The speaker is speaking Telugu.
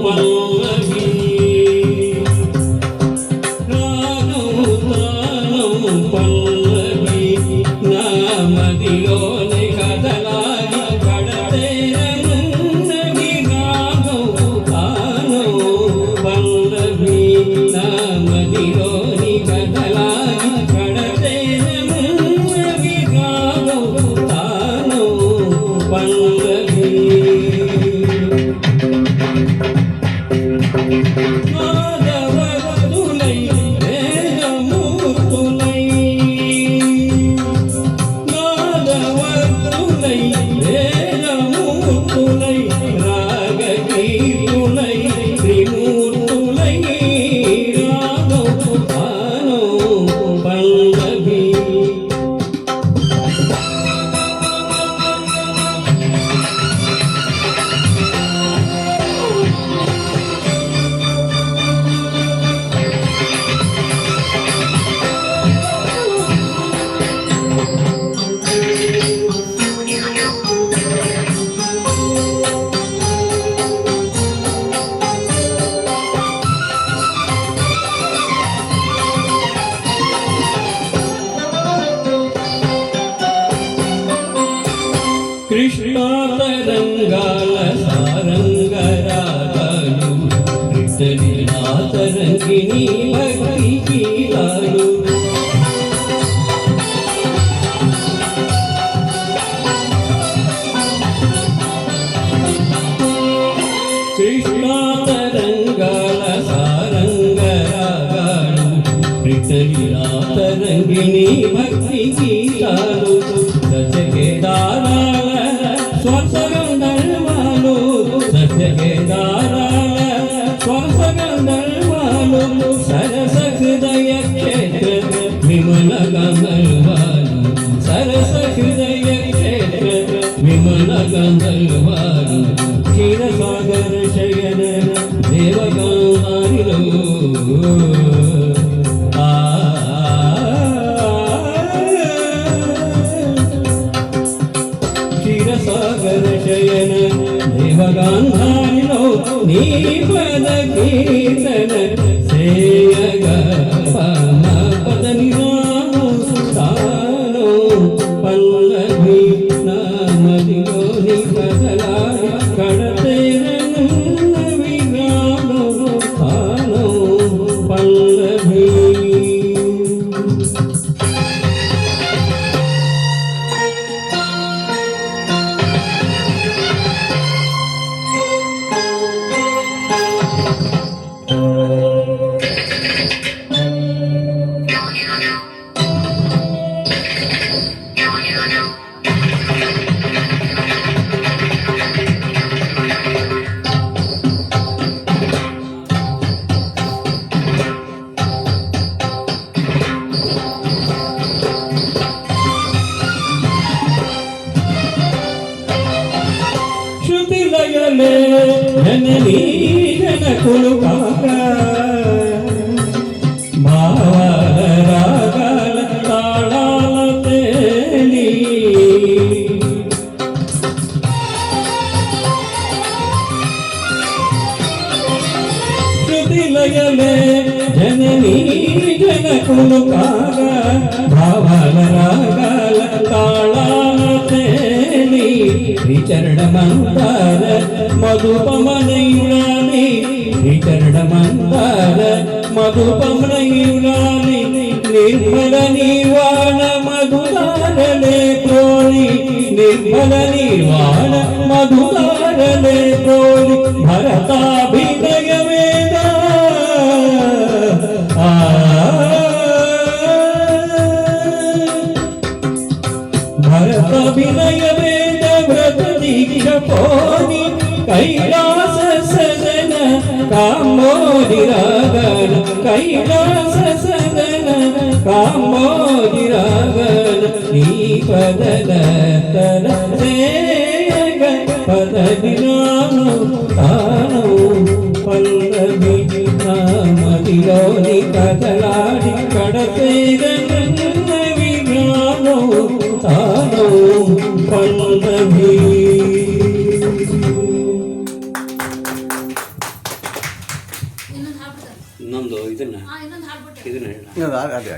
పల్లవి రాగం తానం పల్లవి నా మదిలోని కదలాగి కడతేరనున్నవి రాగం తానం పల్లవి నా మదిలోని కదలాగి కడతేరనున్నవి రాగం తానం పల్లవి మాధవతులై వేదమూర్తులై మాధవతులై వేదమూర్తులై రాగకీర్తులై త్రిమూర్తులై రాగం తానం పల్లవి కృష్ణాతరంగాల సారంగరాగాలు కృష్ణలీలాతరంగిణి భక్తి గీతాలు కృష్ణాతరంగాల సారంగరాగాలు కృష్ణలీలాతరంగిణి భక్తి గీతాలు సత్యకేదారాల స్వర్గంధర్వాలు సత్యకేదారాల స్వర్గంధర్వాలు సరస హృదయ క్షేత్ర విమల గంధర్వాలు సరస హృదయ క్షేత్ర విమల గంధర్వాలు క్షీరసాగర శయన దేవగారిలో క్షీరసాగర శయన దేవగాంధారిలో నీ పద కీర్తన సేయగా పమ పద నిరాము తాను పల్లవి నా మదిలోని కదలాడి కడతేరనున్నవి గాను తాను పల్లవి శృతిలయలే జననీ జనకులు కాక భావాల రాగాల తాళాల తేలి శృతిలయలే జననీ జనకులు కాక భావాల రాగాల తాళాల తేలి శ్రీచరణమంతార మధుపమనయురాని శ్రీచరణమంతార మధుపమనయురాని నిర్మల నిర్వాణ మధుదారలే ప్రోలి నిర్మల నిర్వాణ మధుదారలే ప్రోలి భరతాభినయ వేద భరతాభినయ వేద వ్రత దీక్ష పోని కైలాస సదన కామోది రాగన కైలాస సదన కామోది రాగన నీ పదలతర సేయగ పద వినాను తాను పల్లవి నా మదిలోని కదలాడి కడతేరనున్నవి గాను తాను పల్లవి. ಇನ್ನೊಂದು ಇದನ್ನ ಇನ್ನೊಂದು ಹಾಡ್ಬಿಟ್ಟೆ ಇದನ್ನ ಹೇಳ ಇನ್ನೊಂದು ಅದೇ